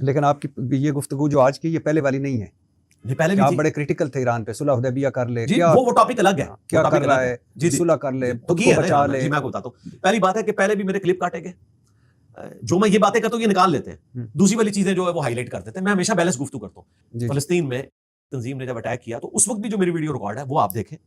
لیکن آپ کی یہ گفتگو جو آج کی یہ پہلے والی نہیں ہے. پہلے بھی آپ بڑے کریٹیکل تھے ایران پہ, صلح حدیبیہ کر لے, جی وہ ٹاپک الگ ہے, کیا کر رہا ہے, صلح کر لے, خود کو بچا لے. جی میں کو بتاتا ہوں. پہلی بات ہے کہ پہلے بھی میرے کلپ کاٹے گئے, جو میں یہ باتیں کرتا ہوں یہ نکال لیتے ہیں, دوسری والی چیزیں جو ہے وہ ہائی لائٹ کر دیتے ہیں. میں ہمیشہ بیلنس گفتگو کرتا ہوں. فلسطین میں تنظیم نے جب اٹیک کیا تو اس وقت بھی جو میری ویڈیو ریکارڈ ہے وہ آپ دیکھیں.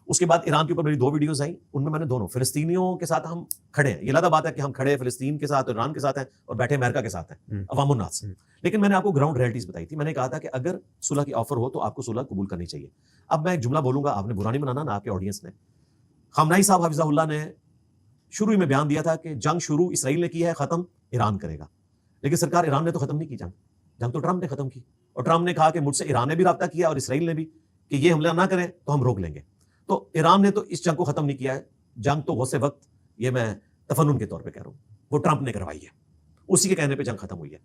اس کے بعد ایران کے اوپر میری 2 ویڈیوز آئیں, ان میں نے دونوں فلسطینیوں کے ساتھ ہم کھڑے ہیں. یہ علیحدہ بات ہے کہ ہم کھڑے فلسطین کے ساتھ, ایران کے ساتھ ہیں, اور بیٹھے امریکہ کے ساتھ ہیں, عوام الناس. لیکن میں نے آپ کو گراؤنڈ ریئلٹیز بتائی تھی. میں نے کہا تھا کہ اگر صلح کی آفر ہو تو آپ کو صلح قبول کرنی چاہیے. اب میں ایک جملہ بولوں گا, آپ نے برا نہیں بنانا نہ آپ کے آڈینس نے. خامنہئی صاحب حفظہ اللہ نے شروع میں بیان دیا تھا کہ جنگ شروع اسرائیل نے کی ہے, ختم ایران کرے گا. لیکن سرکار ایران نے تو ختم نہیں کی جنگ تو ٹرمپ نے ختم کی. اور ٹرمپ نے کہا کہ مجھ سے ایران نے بھی رابطہ کیا اور اسرائیل نے بھی کہ یہ حملہ نہ کریں تو ہم روک لیں گے. تو ایران نے تو اس جنگ کو ختم نہیں کیا ہے. جنگ تو غصے وقت, یہ میں تفنن کے طور پہ کہہ رہا ہوں, وہ ٹرمپ نے کروائی ہے, اسی کے کہنے پہ جنگ ختم ہوئی ہے.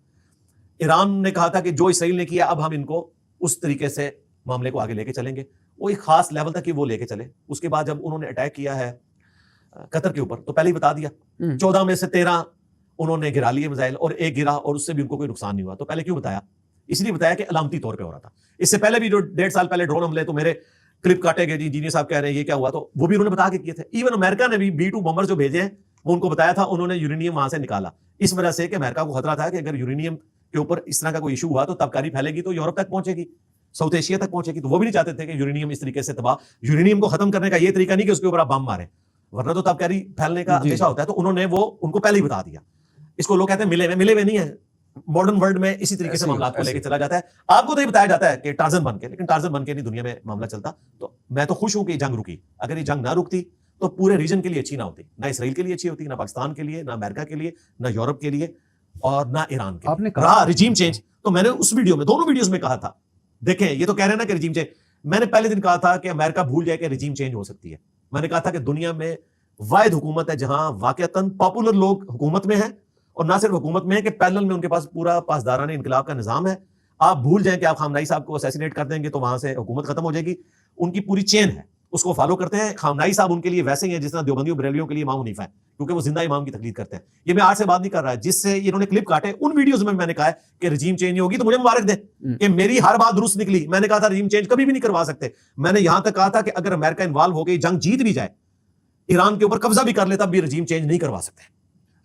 ایران نے کہا تھا کہ جو اسرائیل نے کیا اب ہم ان کو اس طریقے سے معاملے کو آگے لے کے چلیں گے. وہ ایک خاص لیول تک وہ لے کے چلے. اس کے بعد جب انہوں نے اٹیک کیا ہے قطر کے اوپر تو پہلے ہی بتا دیا, 14 میں سے 13 انہوں نے گرا لیے میزائل, اور ایک گرا اور اس سے بھی ان کو کوئی نقصان نہیں ہوا. تو پہلے کیوں بتایا؟ اس لیے بتایا کہ علامتی طور پہ ہو رہا تھا. اس سے پہلے بھی جو 1.5 سال پہلے ڈرون حملے تو میرے کلپ کاٹے گئے, جی انجینئر صاحب کہہ رہے ہیں یہ کیا ہوا, تو وہ بھی انہوں نے بتا کے کیے تھے. ایون امریکہ نے بھی B-2 بمبر جو بھیجے ہیں وہ ان کو بتایا تھا, انہوں نے یورینیم وہاں سے نکالا. اس وجہ سے کہ امریکہ کو خطرہ تھا کہ اگر یورینیم کے اوپر اس طرح کا کوئی ایشو ہوا تو تبکاری پھیلے گی تو یورپ تک پہنچے گی, ساؤتھ ایشیا تک پہنچے گی. تو وہ بھی نہیں چاہتے تھے کہ یورینیم اس طریقے سے تباہ. یورینیم کو ختم کرنے کا یہ طریقہ نہیں کہ اس کے اوپر آپ بم ماریں, ورنہ تو تبکاری پھیلنے کا اندیشہ ہوتا ہے. تو انہوں نے وہ ان کو پہلے ہی بتا دیا. اس کو لوگ کہتے ہیں ملے ہوئے نہیں ہے. ماڈرن ورلڈ میں اسی طریقے سے معاملات کو لے کے چلا جاتا ہے. آپ کو تو یہ بتایا جاتا ہے کہ ٹارزن بن کے, لیکن ٹارزن بن کے نہیں دنیا میں معاملہ چلتا. تو میں تو خوش ہوں کہ یہ جنگ رکی. اگر یہ جنگ نہ رکتی تو پورے ریجن کے لیے اچھی نہ ہوتی, نہ اسرائیل کے لیے اچھی ہوتی, نہ پاکستان کے لیے, نہ امریکہ کے لیے, نہ یورپ کے لیے, اور نہ ایران کے لیے. رہا رجیم چینج تو میں نے اس ویڈیو میں, دونوں ویڈیوز میں کہا تھا, دیکھیں یہ تو کہہ رہے ہیں نا کہ رجیم چینج. میں نے پہلے دن کہا تھا کہ امریکہ بھول جائے کہ رجیم چینج ہو سکتی ہے. میں نے کہا تھا کہ دنیا میں واحد حکومت ہے جہاں واقعتاً پاپولر لوگ حکومت میں ہیں, اور نہ صرف حکومت میں ہے کہ پیرلل میں ان کے پاس پورا پاسدارانہ انقلاب کا نظام ہے. آپ بھول جائیں کہ آپ خامنہئی صاحب کو اسیسینیٹ کر دیں گے تو وہاں سے حکومت ختم ہو جائے گی. ان کی پوری چین ہے, اس کو فالو کرتے ہیں. خامنہئی صاحب ان کے لیے ویسے ہی ہیں جس طرح دیوبندیوں بریلویوں کے لیے امام حنیفہ ہے, کیونکہ وہ زندہ امام کی تقلید کرتے ہیں. یہ میں آج سے بات نہیں کر رہا ہے, جس سے انہوں نے کلپ کاٹے ان ویڈیوز میں نے کہا ہے کہ رجیم چینج ہوگی. تو مجھے مبارک دیں کہ میری ہر بات درست نکلی. میں نے کہا تھا رجیم چینج کبھی بھی نہیں کروا سکتے. میں نے یہاں تک کہا تھا کہ اگر امریکہ انوالو ہو گئی, جنگ جیت بھی جائے, ایران کے اوپر قبضہ بھی کر لیتا, بھی رجیم چینج نہیں کروا سکتے.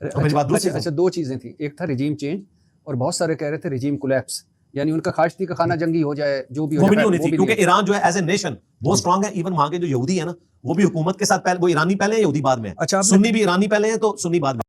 اچھا 2 چیزیں تھیں, ایک تھا رجیم چینج, اور بہت سارے کہہ رہے تھے رجیم کولیپس, یعنی ان کا خواہش تھی کہ خانہ جنگی ہو جائے, جو بھی ہو جائے. وہ بھی نہیں تھی, کیونکہ ایران جو ہے ایز اے نیشن بہت اسٹرانگ ہے. ایون وہاں کے جو یہودی ہے نا, وہ بھی حکومت کے ساتھ, پہلے وہ ایرانی پہلے ہیں, یہودی بعد میں. اچھا, سنی بھی ایرانی پہلے ہیں تو سنی بعد میں.